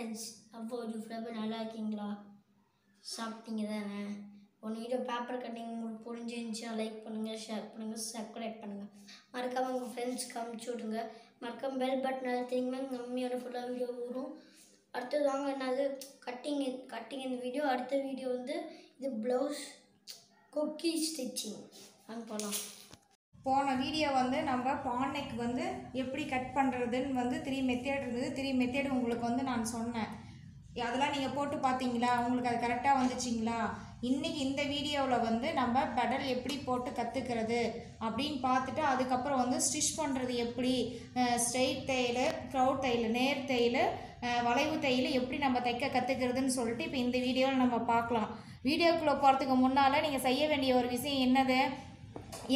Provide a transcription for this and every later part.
Friends, அப்போ ஒரு friend நல்லா இருக்கீங்களா? சாப்பிட்டீங்க தானே? ஒன்று வீடியோ பேப்பர் கட்டிங் உங்களுக்கு புரிஞ்சிருந்துச்சுன்னா லைக் பண்ணுங்கள், ஷேர் பண்ணுங்கள், சப்ஸ்கிரைப் பண்ணுங்கள். மறக்காமல் உங்கள் ஃப்ரெண்ட்ஸ்க்கு அனுப்பிச்சி விட்ருங்க. மறக்காமல் பெல் பட்டன் அழுத்திங்கன்னா கம்மியான ஃபுல்லாக வீடியோ வரும். அடுத்தது வாங்க என்னது கட்டிங் இந்த வீடியோ. அடுத்த வீடியோ வந்து இது ப்ளவுஸ் கொக்கி ஸ்டிச்சிங் போகலாம். போன வீடியோ வந்து நம்ம பானைக்கு வந்து எப்படி கட் பண்ணுறதுன்னு வந்து 3 மெத்தேட் இருந்தது. 3 மெத்தேடு உங்களுக்கு வந்து நான் சொன்னேன். அதெல்லாம் நீங்கள் போட்டு பார்த்தீங்களா? உங்களுக்கு அது கரெக்டாக வந்துச்சிங்களா? இன்றைக்கி இந்த வீடியோவில் வந்து நம்ம பெடல் எப்படி போட்டு கற்றுக்கிறது அப்படின்னு பார்த்துட்டு அதுக்கப்புறம் வந்து ஸ்டிச் பண்ணுறது எப்படி, ஸ்ட்ரெயிட் தையல், க்ரௌட் தையல், நேர் தையல், வளைவு தையல் எப்படி நம்ம தைக்க கற்றுக்கிறதுன்னு சொல்லிட்டு இப்போ இந்த வீடியோவில் நம்ம பார்க்கலாம். வீடியோக்குள்ளே போகிறதுக்கு முன்னால் நீங்கள் செய்ய வேண்டிய ஒரு விஷயம் என்னது?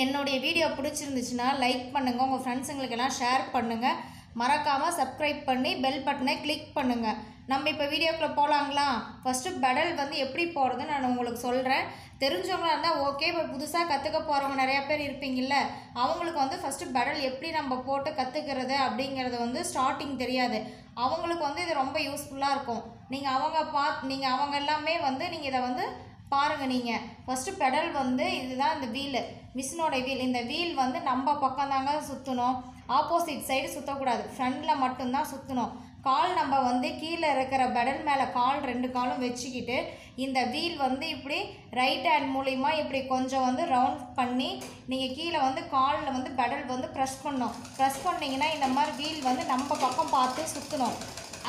என்னுடைய வீடியோ பிடிச்சிருந்துச்சுன்னா லைக் பண்ணுங்கள், உங்கள் ஃப்ரெண்ட்ஸுங்களுக்கெல்லாம் ஷேர் பண்ணுங்கள், மறக்காமல் சப்ஸ்கிரைப் பண்ணி பெல் பட்டனை கிளிக் பண்ணுங்கள். நம்ம இப்போ வீடியோக்குள்ளே போகலாங்களா? ஃபஸ்ட்டு பெடல் வந்து எப்படி போடுறதுன்னு நான் உங்களுக்கு சொல்கிறேன். தெரிஞ்சவங்களா இருந்தால் ஓகே. இப்போ புதுசாக கற்றுக்க போகிறவங்க நிறையா பேர் இருப்பீங்கள்ல, அவங்களுக்கு வந்து ஃபஸ்ட்டு பெடல் எப்படி நம்ம போட்டு கற்றுக்கிறது அப்படிங்கிறது வந்து ஸ்டார்டிங் தெரியாது. அவங்களுக்கு வந்து இது ரொம்ப யூஸ்ஃபுல்லாக இருக்கும். நீங்கள் அவங்க எல்லாமே வந்து நீங்கள் இதை வந்து பாருங்கள். நீங்கள் ஃபஸ்ட்டு பெடல் வந்து இதுதான் இந்த வீல், மிஷினோட வீல். இந்த வீல் வந்து நம்ம பக்கம் தாங்க சுற்றணும், ஆப்போசிட் சைடு சுற்றக்கூடாது, ஃப்ரண்டில் மட்டும்தான் சுற்றணும். கால் நம்ம வந்து கீழே இருக்கிற பெடல் மேலே கால் 2 காலும் வச்சுக்கிட்டு இந்த வீல் வந்து இப்படி ரைட் ஹேண்ட் மூலிமா இப்படி கொஞ்சம் வந்து ரவுண்ட் பண்ணி நீங்கள் கீழே வந்து காலில் வந்து பெடல் வந்து ப்ரெஸ் பண்ணணும். ப்ரெஸ் பண்ணிங்கன்னா இந்த மாதிரி வீல் வந்து நம்ம பக்கம் பார்த்து சுற்றணும்.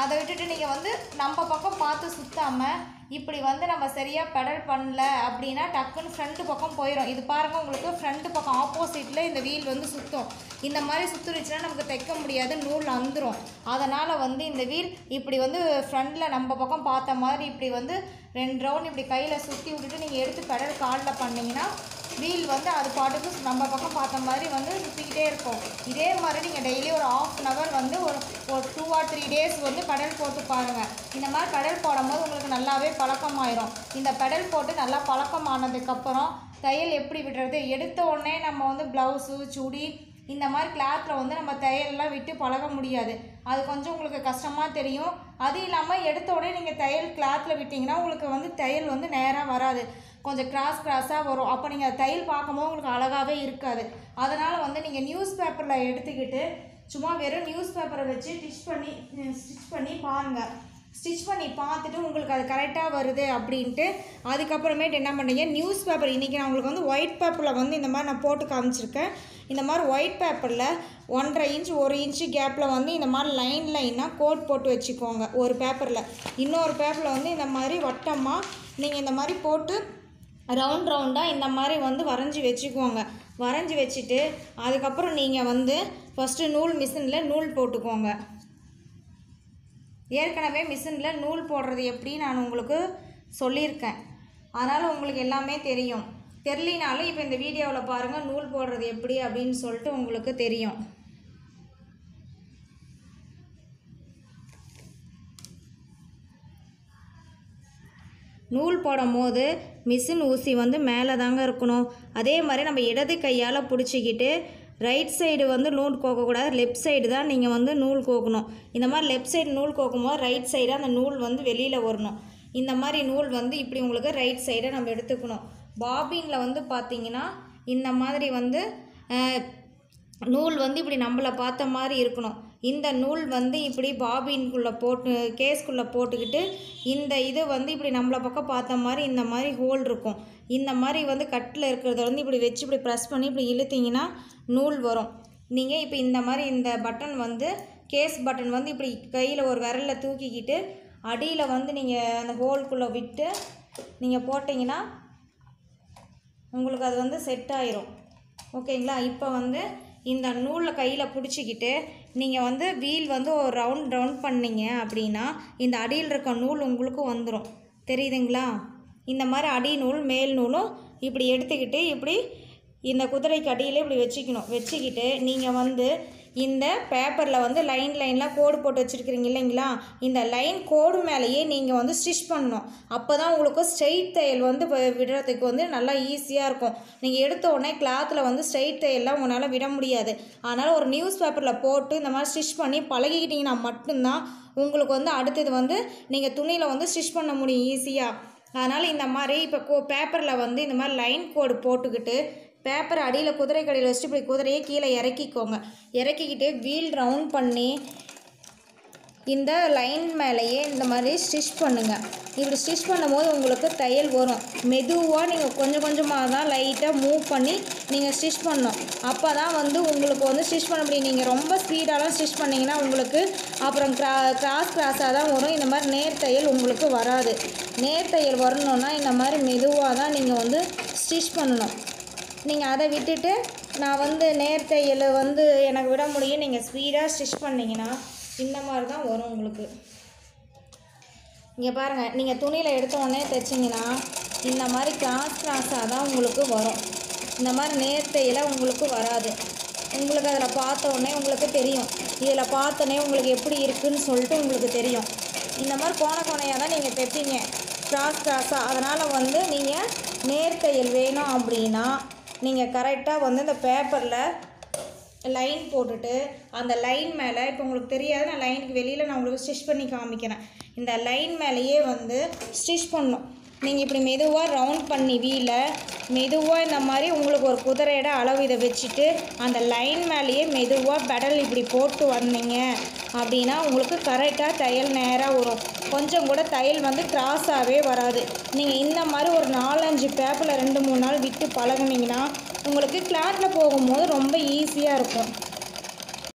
அதை விட்டுட்டு நீங்கள் வந்து நம்ம பக்கம் பார்த்து சுற்றாமல் இப்படி வந்து நம்ம சரியாக பெடல் பண்ணல அப்படின்னா டக்குன்னு ஃப்ரண்ட்டு பக்கம் போயிடும். இது பாருங்கள், உங்களுக்கு ஃப்ரண்ட்டு பக்கம் ஆப்போசிட்டில் இந்த வீல் வந்து சுற்றும். இந்த மாதிரி சுற்றுருச்சுன்னா நமக்கு தைக்க முடியாது, நூல் அந்துடும். அதனால் வந்து இந்த வீல் இப்படி வந்து ஃப்ரண்டில் நம்ம பக்கம் பார்த்த மாதிரி இப்படி வந்து 2 ரவுண்ட் இப்படி கையில் சுற்றி விட்டுட்டு நீங்கள் எடுத்து பெடல் காலில் பண்ணிங்கன்னா வீல் வந்து அது பாட்டுக்கு நம்ம பக்கம் பார்த்த மாதிரி வந்து சுற்றிக்கிட்டே இருக்கும். இதே மாதிரி நீங்கள் டெய்லி ஒரு 1/2 hour வந்து ஒரு 2 or 3 days வந்து பெடல் போட்டு பாருங்கள். இந்த மாதிரி பெடல் போடும்போது உங்களுக்கு நல்லாவே பழக்கமாயிரும். இந்த பெடல் போட்டு நல்லா பழக்கமானதுக்கப்புறம் தையல் எப்படி விடுறது, எடுத்த உடனே நம்ம வந்து ப்ளவுஸு, சுடி இந்த மாதிரி கிளாத்தில் வந்து நம்ம தையலெல்லாம் விட்டு பழக முடியாது. அது கொஞ்சம் உங்களுக்கு கஷ்டமாக தெரியும். அது இல்லாமல் எடுத்த உடனே நீங்கள் தையல் கிளாத்தில் விட்டிங்கன்னா உங்களுக்கு வந்து தையல் வந்து நேராக வராது, கொஞ்சம் கிராஸாக வரும். அப்போ நீங்கள் தையல் பார்க்கும்போது உங்களுக்கு அழகாகவே இருக்காது. அதனால் வந்து நீங்கள் நியூஸ் பேப்பரில் எடுத்துக்கிட்டு சும்மா வெறும் நியூஸ் பேப்பரை வச்சு ஸ்டிச் பண்ணி பாருங்கள். ஸ்டிச் பண்ணி பார்த்துட்டு உங்களுக்கு அது கரெக்டாக வருது அப்படின்ட்டு அதுக்கப்புறமேட்டு என்ன பண்ணுறீங்க, நியூஸ் பேப்பர் இன்றைக்கி நான் உங்களுக்கு வந்து ஒயிட் பேப்பரில் வந்து இந்த மாதிரி நான் போட்டு காமிச்சிருக்கேன். இந்த மாதிரி ஒயிட் பேப்பரில் 1.5 inch 1 inch கேப்பில் வந்து இந்த மாதிரி லைனாக கோட் போட்டு வச்சுக்கோங்க ஒரு பேப்பரில். இன்னொரு பேப்பரில் வந்து இந்த மாதிரி வட்டமாக நீங்கள் இந்த மாதிரி போட்டு ரவுண்டாக இந்த மாதிரி வந்து வரைஞ்சி வச்சுக்கோங்க. வரைஞ்சி வச்சுட்டு அதுக்கப்புறம் நீங்கள் வந்து ஃபஸ்ட்டு மிஷினில் நூல் போட்டுக்கோங்க. ஏற்கனவே மிஷினில் நூல் போடுறது எப்படி நான் உங்களுக்கு சொல்லியிருக்கேன், அதனால் உங்களுக்கு எல்லாமே தெரியும். தெரியலினாலும் இப்போ இந்த வீடியோவில் பாருங்கள், நூல் போடுறது எப்படி அப்படின்னு சொல்லிட்டு உங்களுக்கு தெரியும். நூல் போடும் போது மிஷின் ஊசி வந்து மேலே தாங்க இருக்கணும். அதே மாதிரி நம்ம இடது கையால் பிடிச்சிக்கிட்டு ரைட் சைடு வந்து நூல் கோக்கக்கூடாது, லெஃப்ட் சைடு தான் நீங்கள் வந்து நூல் கோக்கணும். இந்த மாதிரி லெஃப்ட் சைடு நூல் கோக்கும்போது ரைட் சைடு அந்த நூல் வந்து வெளியில் வரணும். இந்த மாதிரி நூல் வந்து இப்படி உங்களுக்கு ரைட் சைடை நம்ம எடுத்துக்கணும். பாபினில் வந்து பார்த்திங்கன்னா இந்த மாதிரி வந்து நூல் வந்து இப்படி நம்மளை பார்த்த மாதிரி இருக்கணும். இந்த நூல் வந்து இப்படி பாபின்குள்ளே போட்டு கேஸ்குள்ளே போட்டுக்கிட்டு இந்த இது வந்து இப்படி நம்மளை பக்கம் பார்த்த மாதிரி இந்த மாதிரி ஹோல் இருக்கும். இந்த மாதிரி வந்து கட்டில் இருக்கிறத வந்து இப்படி வச்சு இப்படி ப்ரெஸ் பண்ணி இப்படி இழுத்திங்கன்னா நூல் வரும். நீங்கள் இப்போ இந்த மாதிரி இந்த பட்டன் வந்து கேஸ் பட்டன் வந்து இப்படி கையில் ஒரு விரலில் தூக்கிக்கிட்டு அடியில் வந்து நீங்கள் அந்த ஹோல்குள்ளே விட்டு நீங்கள் போட்டிங்கன்னா உங்களுக்கு அது வந்து செட் ஆயிரும். ஓகேங்களா? இப்போ வந்து இந்த நூலில் கையில் பிடிச்சிக்கிட்டு நீங்கள் வந்து வீல் வந்து ஒரு ரவுண்ட் பண்ணிங்க அப்படின்னா இந்த அடியில் இருக்க நூல் உங்களுக்கு வந்துடும். தெரியுதுங்களா? இந்த மாதிரி அடி நூல் மேல் நூலும் இப்படி எடுத்துக்கிட்டு இப்படி இந்த குதிரைக்கு அடியில் இப்படி வச்சுக்கிட்டு நீங்கள் வந்து இந்த பேப்பரில் வந்து லைனில் கோடு போட்டு வச்சுருக்கிறீங்க இல்லைங்களா, இந்த லைன் கோடு மேலேயே நீங்கள் வந்து ஸ்டிச் பண்ணணும். அப்போ தான் உங்களுக்கு ஸ்ட்ரெயிட் தையல் வந்து விடுறதுக்கு வந்து நல்லா ஈஸியாக இருக்கும். நீங்கள் எடுத்த உடனே கிளாத்தில் வந்து ஸ்ட்ரெயிட் தையல்லாம் உங்களால் விட முடியாது. அதனால் ஒரு நியூஸ் பேப்பரில் போட்டு இந்த மாதிரி ஸ்டிச் பண்ணி பழகிக்கிட்டிங்கன்னா மட்டும்தான் உங்களுக்கு வந்து அடுத்தது வந்து நீங்கள் துணியில் வந்து ஸ்டிச் பண்ண முடியும் ஈஸியாக. அதனால் இந்த மாதிரி இப்போ பேப்பரில் வந்து இந்த மாதிரி லைன் கோடு போட்டுக்கிட்டு பேப்பர் அடியில் குதிரை கடையில் வச்சுட்டு இப்படி குதிரையே கீழே இறக்கிக்கோங்க. இறக்கிக்கிட்டு வீல் ரவுண்ட் பண்ணி இந்த லைன் மேலேயே இந்த மாதிரி ஸ்டிச் பண்ணுங்கள். இப்படி ஸ்டிச் பண்ணும்போது உங்களுக்கு தையல் வரும். மெதுவாக நீங்கள் கொஞ்சம் கொஞ்சமாக தான் லைட்டாக மூவ் பண்ணி நீங்கள் ஸ்டிச் பண்ணணும். அப்போ தான் வந்து உங்களுக்கு வந்து ஸ்டிச் பண்ண முடியும். நீங்கள் ரொம்ப ஸ்பீடாலாம் ஸ்டிச் பண்ணிங்கன்னா உங்களுக்கு அப்புறம் கிராஸாக தான் வரும். இந்த மாதிரி நேர் தையல் உங்களுக்கு வராது. நேர் தையல் வரணுன்னா இந்த மாதிரி மெதுவாக தான் நீங்கள் வந்து ஸ்டிச் பண்ணணும். நீங்கள் அதை விட்டுட்டு நான் வந்து நேர் தையல் வந்து எனக்கு விட முடியும் நீங்கள் ஸ்பீடாக ஸ்டிச் பண்ணிங்கன்னா இந்த மாதிரி தான் வரும் உங்களுக்கு. இங்கே பாருங்கள், நீங்கள் துணியில் எடுத்த உடனே தைச்சிங்கன்னா இந்த மாதிரி கிராஸாக தான் உங்களுக்கு வரும். இந்த மாதிரி நேர் தையலாக உங்களுக்கு வராது. உங்களுக்கு அதில் பார்த்த உடனே உங்களுக்கு தெரியும். இதில் பார்த்தோன்னே உங்களுக்கு எப்படி இருக்குதுன்னு சொல்லிட்டு உங்களுக்கு தெரியும். இந்த மாதிரி கோணையாக தான் நீங்கள் தைப்பீங்க கிராஸாக. அதனால் வந்து நீங்கள் நேர் தையல் வேணும் அப்படின்னா நீங்கள் கரெக்டாக வந்து இந்த பேப்பரில் லைன் போட்டுட்டு அந்த லைன் மேலே இப்போ உங்களுக்கு தெரியாது, நான் லைனுக்கு வெளியில் நான் உங்களுக்கு ஸ்டிச் பண்ணி காமிக்கிறேன். இந்த லைன் மேலேயே வந்து ஸ்டிச் பண்ணணும். நீங்கள் இப்படி மெதுவாக ரவுண்ட் பண்ணி மெதுவாக இந்த மாதிரி உங்களுக்கு ஒரு குதிரையோட அளவு இதை வச்சுட்டு அந்த லைன் மேலேயே மெதுவாக பெடல் இப்படி போட்டு வந்தீங்க அப்படின்னா உங்களுக்கு கரெக்டாக தையல் நேராக வரும். கொஞ்சம் கூட தையல் வந்து கிராஸாகவே வராது. நீங்கள் இந்த மாதிரி ஒரு 4-5 பேப்பரில் 2-3 நாள் விட்டு பழகுனீங்கன்னா உங்களுக்கு கிளாத்தில் போகும்போது ரொம்ப ஈஸியாக இருக்கும்.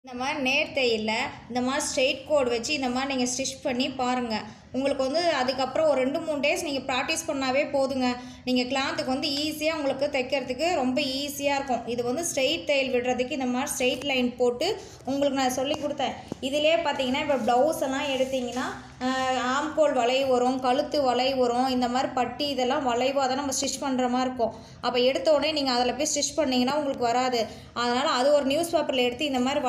இந்த மாதிரி நேர் தையலில் இந்த மாதிரி ஸ்ட்ரெயிட் கோடு வச்சு இந்த மாதிரி நீங்கள் ஸ்டிச் பண்ணி பாருங்கள். உங்களுக்கு வந்து அதுக்கப்புறம் ஒரு 2-3 டேஸ் நீங்கள் ப்ராக்டிஸ் பண்ணாவே போதுங்க. நீங்கள் கிளாத்துக்கு வந்து ஈஸியாக உங்களுக்கு தைக்கிறதுக்கு ரொம்ப ஈஸியாக இருக்கும். இது வந்து ஸ்ட்ரெயிட் தையல் விடுறதுக்கு இந்த மாதிரி ஸ்ட்ரெயிட் லைன் போட்டு உங்களுக்கு நான் சொல்லி கொடுத்தேன். இதிலே பார்த்தீங்கன்னா இப்போ ப்ளவுஸ் எல்லாம் எடுத்திங்கன்னா ஆம்கோல் வளைவு வரும், கழுத்து வளைவு வரும், இந்த மாதிரி பட்டி இதெல்லாம் வளைவாக தான் நம்ம ஸ்டிச் பண்ணுற மாதிரி இருக்கும். அப்போ எடுத்த உடனே நீங்கள் அதில் போய் ஸ்டிச் பண்ணிங்கன்னா உங்களுக்கு வராது. அதனால் அது ஒரு நியூஸ் பேப்பரில் எடுத்து இந்த மாதிரி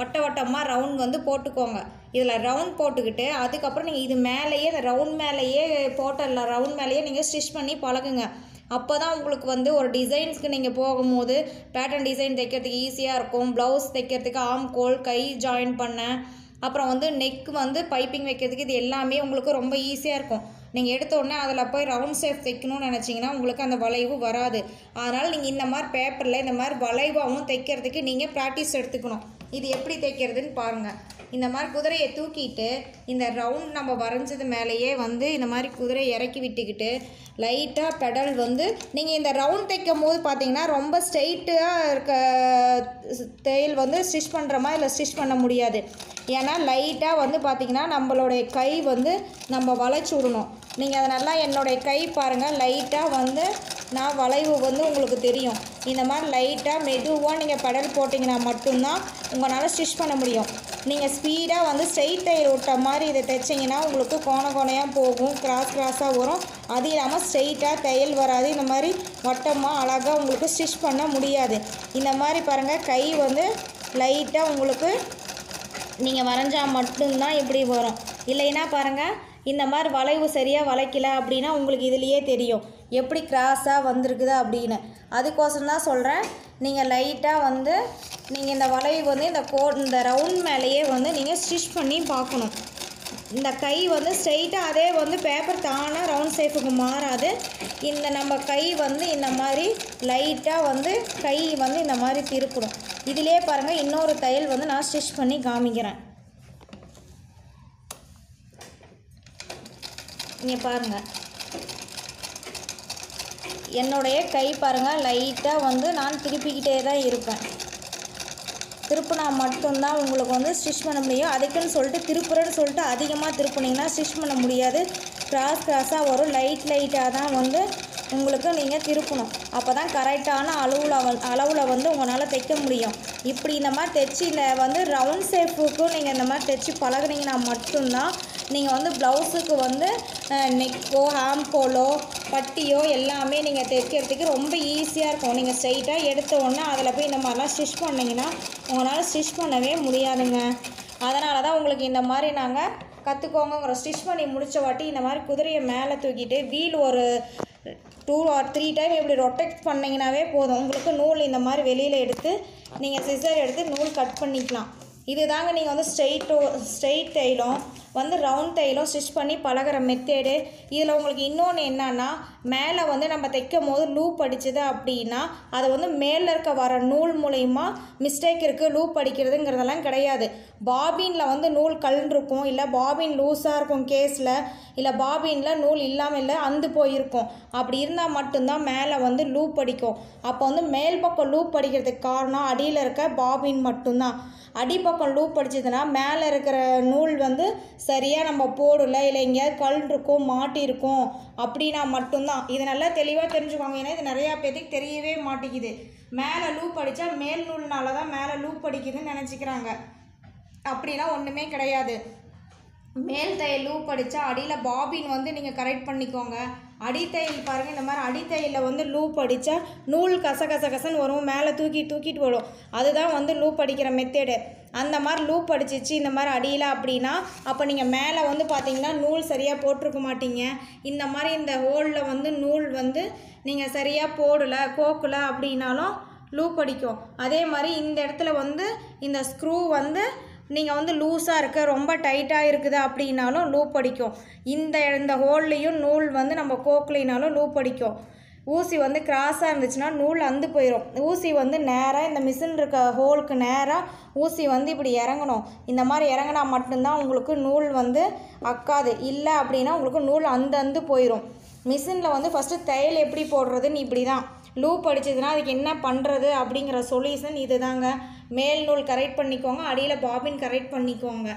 வட்டமாக ரவுண்ட் வந்து போட்டுக்கோங்க. இதில் ரவுண்ட் போட்டுக்கிட்டு அதுக்கப்புறம் நீங்கள் இது மேலேயே இந்த ரவுண்ட் மேலேயே போட்டல ரவுண்ட் மேலேயே நீங்கள் ஸ்டிச் பண்ணி பழகுங்க. அப்போ தான் உங்களுக்கு வந்து ஒரு டிசைன்ஸ்க்கு நீங்கள் போகும்போது பேட்டர்ன் டிசைன் தைக்கிறதுக்கு ஈஸியாக இருக்கும். ப்ளவுஸ் தைக்கிறதுக்கு ஆம்கோல், கை ஜாயின் பண்ண, அப்புறம் வந்து நெக் வந்து பைப்பிங் வைக்கிறதுக்கு இது எல்லாமே உங்களுக்கு ரொம்ப ஈஸியாக இருக்கும். நீங்கள் எடுத்த உடனே அதில் போய் ரவுண்ட் ஷேப் தைக்கணும்னு நினச்சிங்கன்னா உங்களுக்கு அந்த வளைவு வராது. அதனால் நீங்கள் இந்த மாதிரி பேப்பரில் இந்த மாதிரி வளைவாகவும் தைக்கிறதுக்கு நீங்கள் ப்ராக்டிஸ் எடுத்துக்கணும். இது எப்படி தைக்கிறதுன்னு பாருங்கள். இந்த மாதிரி குதிரையை தூக்கிட்டு இந்த ரவுண்ட் நம்ம வரைஞ்சது மேலேயே வந்து இந்த மாதிரி குதிரையை இறக்கி விட்டுக்கிட்டு லைட்டாக பெடல் வந்து நீங்கள் இந்த ரவுண்ட் தைக்கும் போது பார்த்தீங்கன்னா ரொம்ப ஸ்ட்ரெயிட்டாக இருக்க தையல் வந்து ஸ்டிச் பண்ணுற மாதிரி இல்லை ஸ்டிச் பண்ண முடியாது. ஏன்னா லைட்டாக வந்து பார்த்திங்கன்னா நம்மளுடைய கை வந்து நம்ம வளைச்சி விடணும். நீங்கள் அதை நல்லா என்னுடைய கை பாருங்கள், லைட்டாக வந்து நான் வளைவு வந்து உங்களுக்கு தெரியும். இந்த மாதிரி லைட்டாக மெதுவாக நீங்கள் பெடல் போட்டிங்கன்னா மட்டும்தான் உங்களால் ஸ்டிச் பண்ண முடியும். நீங்கள் ஸ்பீடாக வந்து ஸ்ட்ரெயிட் தையல் விட்ட மாதிரி இதை தைச்சிங்கன்னா உங்களுக்கு கோணையாக போகும், கிராஸாக வரும். அது இல்லாமல் ஸ்ட்ரெயிட்டாக தையல் வராது. இந்த மாதிரி வட்டமாக அழகாக உங்களுக்கு ஸ்டிச் பண்ண முடியாது. இந்த மாதிரி பாருங்கள், கை வந்து லைட்டாக உங்களுக்கு நீங்கள் வரைஞ்சால் மட்டும்தான் இப்படி வரும். இல்லைன்னா பாருங்கள், இந்த மாதிரி வளைவு சரியாக வளைக்கல அப்படின்னா உங்களுக்கு இதுலேயே தெரியும் எப்படி கிராஸாக வந்திருக்குது அப்படின்னு. அதுக்கோசரம் தான் சொல்கிறேன், நீங்கள் லைட்டாக வந்து நீங்கள் இந்த வளைவு வந்து இந்த ரவுண்ட் மேலேயே வந்து நீங்கள் ஸ்டிச் பண்ணி பார்க்கணும். இந்த கை வந்து ஸ்ட்ரெயிட்டாக அதே வந்து பேப்பர் தானாக ரவுண்ட் ஷேப்புக்கு மாறாது. இந்த நம்ம கை வந்து இந்த மாதிரி லைட்டாக வந்து கை வந்து இந்த மாதிரி திருப்பணும். இதிலே பாருங்கள், இன்னொரு தையல் வந்து நான் ஸ்டிச் பண்ணி காமிக்கிறேன். இங்கே பாருங்கள், என்னுடைய கை பாருங்கள் லைட்டாக வந்து நான் திருப்பிக்கிட்டே தான் இருப்பேன். திருப்பினா மட்டும்தான் உங்களுக்கு வந்து ஸ்டிச் பண்ண முடியும். அதுக்குன்னு சொல்லிட்டு திருப்புறன்னு சொல்லிட்டு அதிகமாக திருப்பினீங்கன்னா ஸ்டிச் பண்ண முடியாது. கிராஸாக வரும். லைட்டாக தான் வந்து உங்களுக்கு நீங்கள் திருப்பணும். அப்போ தான் கரெக்டான அளவில் வந்து உங்களால் தைக்க முடியும். இப்படி இந்த மாதிரி தைச்சி இந்த வந்து ரவுண்ட் ஷேப்புக்கும் நீங்கள் இந்த மாதிரி தைச்சி பழகுனீங்கன்னா மட்டும்தான் நீங்கள் வந்து ப்ளவுஸுக்கு வந்து நெக்கோ ஹாம்கோலோ பட்டியோ எல்லாமே நீங்கள் தைக்கிறதுக்கு ரொம்ப ஈஸியாக இருக்கும். நீங்கள் ஸ்ட்ரைட்டாக எடுத்த உடனே அதில் போய் இந்த மாதிரிலாம் ஸ்டிச் பண்ணிங்கன்னா உங்களால் ஸ்டிச் பண்ணவே முடியாதுங்க. அதனால தான் உங்களுக்கு இந்த மாதிரி நாங்கள் கற்றுக்கோங்கிற ஸ்டிச் பண்ணி முடித்த வாட்டி இந்த மாதிரி குதிரையை மேலே தூக்கிட்டு வீல் ஒரு 2 or 3 டைம் இப்படி ரொட்டேட் பண்ணிங்கனாவே போதும். உங்களுக்கு நூல் இந்த மாதிரி வெளியில் எடுத்து நீங்கள் சிசர் எடுத்து நூல் கட் பண்ணிக்கலாம். இது தாங்க நீங்கள் வந்து ஸ்ட்ரெயிட் தைலம் வந்து ரவுண்ட் தைலம் ஸ்டிச் பண்ணி பழகிற மெத்தேடு. இதில் உங்களுக்கு இன்னொன்று என்னன்னா, மேலே வந்து நம்ம தைக்கும் போது லூப் அடிச்சது அப்படின்னா அதை வந்து மேலே இருக்க வர நூல் மூலயமா மிஸ்டேக் இருக்குது, லூப் அடிக்கிறதுங்கிறதெல்லாம் கிடையாது. பாபினில் வந்து நூல் கலந்துருக்கும், இல்லை பாபின் லூஸாக இருக்கும் கேஸில், இல்லை பாபினில் நூல் இல்லாமல் இல்லை அந்து போயிருக்கும். அப்படி இருந்தால் மட்டும்தான் மேலே வந்து லூப் அடிக்கும். அப்போ வந்து மேல் பக்கம் லூப் அடிக்கிறதுக்கு காரணம் அடியில் இருக்க பாபின் மட்டும்தான். அடிப்பக்கம் லூப் அடிச்சதுன்னா மேலே இருக்கிற நூல் வந்து சரியாக நம்ம போடல, இல்லை எங்கேயாவது கலந்துருக்கும் மாட்டியிருக்கும் அப்படின்னா மட்டும்தான். இது நல்லா தெளிவாக தெரிஞ்சுக்கோங்க. ஏன்னா இது நிறையா பேருக்கு தெரியவே மாட்டேங்குது. மேலே லூப் அடித்தா மேல் நூல்னால தான் மேலே லூப் அடிக்குதுன்னு நினச்சிக்கிறாங்க. அப்படிலாம் ஒன்றுமே கிடையாது. மேல் தையல் லூப் அடித்தா அடியில் பாபின் வந்து நீங்கள் கரெக்ட் பண்ணிக்கோங்க. அடித்தையல் பாருங்கள், இந்த மாதிரி அடித்தையலில் வந்து லூப் அடித்தா நூல் கசன்னு வரும், மேலே தூக்கிட்டு வரும். அதுதான் வந்து லூப் அடிக்கிற மெத்தேடு. அந்த மாதிரி லூப் அடிச்சிச்சு இந்த மாதிரி அடியில் அப்படின்னா அப்போ நீங்கள் மேலே வந்து பார்த்தீங்கன்னா நூல் சரியாக போட்டிருக்க மாட்டீங்க. இந்த மாதிரி இந்த ஹோலில் வந்து நூல் வந்து நீங்கள் சரியாக போடலை கோக்கலை அப்படின்னாலும் லூப் அடிக்கும். அதே மாதிரி இந்த இடத்துல வந்து இந்த ஸ்க்ரூ வந்து நீங்கள் வந்து லூஸாக இருக்க ரொம்ப டைட்டாக இருக்குது அப்படின்னாலும் லூப் அடிக்கும். இந்த ஹோல்லையும் நூல் வந்து நம்ம கோக்கலைனாலும் லூப் அடிக்கும். ஊசி வந்து கிராஸாக இருந்துச்சுன்னா நூல் அந்து போயிடும். ஊசி வந்து நேராக இந்த மிஷின் இருக்க ஹோலுக்கு நேராக ஊசி வந்து இப்படி இறங்கணும். இந்த மாதிரி இறங்கினா மட்டும்தான் உங்களுக்கு நூல் வந்து அக்காது. இல்லை அப்படின்னா உங்களுக்கு நூல் அந்து போயிடும். மிஷினில் வந்து ஃபஸ்ட்டு தையல் எப்படி போடுறதுன்னு இப்படி தான். லூப் அடிச்சதுன்னா அதுக்கு என்ன பண்ணுறது அப்படிங்கிற சொல்யூஷன் இது தாங்க. மேல் நூல் கரெக்ட் பண்ணிக்கோங்க, அடியில் பாபின் கரெக்ட் பண்ணிக்கோங்க.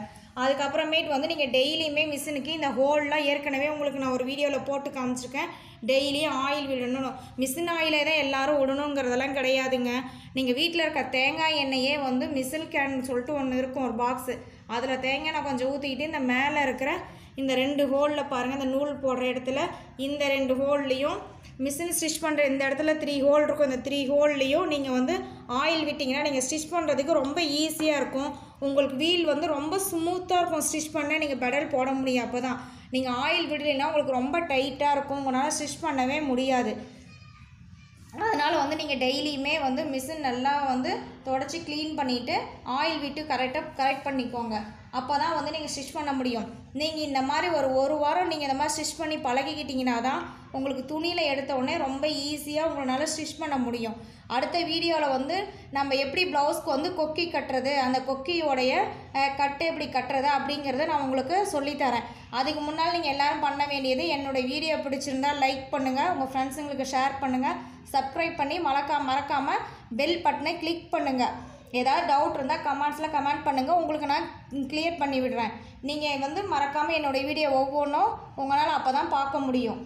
அதுக்கப்புறமேட்டு வந்து நீங்கள் டெய்லியுமே மிஷினுக்கு இந்த ஹோல்லாம் ஏற்கனவே உங்களுக்கு நான் ஒரு வீடியோவில் போட்டு காமிச்சிருக்கேன். டெய்லியும் ஆயில் விடணும். மிஷின் ஆயிலே தான் எல்லோரும் விடணுங்கிறதெல்லாம் கிடையாதுங்க. நீங்கள் வீட்டில் இருக்க தேங்காய் எண்ணெயே வந்து மிஷின் கேன் சொல்லிட்டு ஒன்று இருக்கும், ஒரு பாக்ஸு. அதில் தேங்காய் எண்ணெய் கொஞ்சம் ஊற்றிக்கிட்டு இந்த மேலே இருக்கிற இந்த 2 ஹோலில் பாருங்கள், இந்த நூல் போடுற இடத்துல இந்த 2 ஹோல்லையும் மிஷின் ஸ்டிச் பண்ணுற இந்த இடத்துல 3 ஹோல் இருக்கும். இந்த 3 ஹோல்லையும் நீங்கள் வந்து ஆயில் விட்டிங்கன்னா நீங்கள் ஸ்டிச் பண்ணுறதுக்கு ரொம்ப ஈஸியாக இருக்கும். உங்களுக்கு வீல் வந்து ரொம்ப ஸ்மூத்தாக இருக்கும். ஸ்டிச் பண்ண நீங்கள் பெடல் போட முடியும். அப்போ தான் நீங்கள் ஆயில் விடலைன்னா உங்களுக்கு ரொம்ப டைட்டாக இருக்கும், உங்களால் ஸ்டிச் பண்ணவே முடியாது. அதனால் வந்து நீங்கள் டெய்லியுமே வந்து மிஷின் நல்லா வந்து தொடச்சி க்ளீன் பண்ணிவிட்டு ஆயில் விட்டு கரெக்ட் பண்ணிக்கோங்க. அப்போ தான் வந்து நீங்கள் ஸ்டிச் பண்ண முடியும். நீங்கள் இந்த மாதிரி ஒரு வாரம் நீங்கள் இந்த மாதிரி ஸ்டிச் பண்ணி பழகிக்கிட்டிங்கன்னா தான் உங்களுக்கு துணியில் எடுத்த உடனே ரொம்ப ஈஸியாக உங்களால் ஸ்டிச் பண்ண முடியும். அடுத்த வீடியோவில் வந்து நம்ம எப்படி ப்ளவுஸ்க்கு வந்து கொக்கி கட்டுறது, அந்த கொக்கியோடைய கட்டு எப்படி கட்டுறது அப்படிங்கிறத நான் உங்களுக்கு சொல்லித்தரேன். அதுக்கு முன்னால் நீங்கள் எல்லோரும் பண்ண வேண்டியது, என்னோடய வீடியோ பிடிச்சிருந்தால் லைக் பண்ணுங்கள், உங்கள் ஃப்ரெண்ட்ஸுங்களுக்கு ஷேர் பண்ணுங்கள், சப்ஸ்கிரைப் பண்ணி மறக்காமல் பெல் பட்டனை கிளிக் பண்ணுங்கள். ஏதாவது டவுட் இருந்தால் கமெண்ட்ஸில் கமெண்ட் பண்ணுங்கள், உங்களுக்கு நான் கிளியர் பண்ணி விடுறேன். நீங்கள் வந்து மறக்காமல் என்னோடய வீடியோ ஒவ்வொன்றும் உங்களால் அப்போ தான் பார்க்க முடியும்.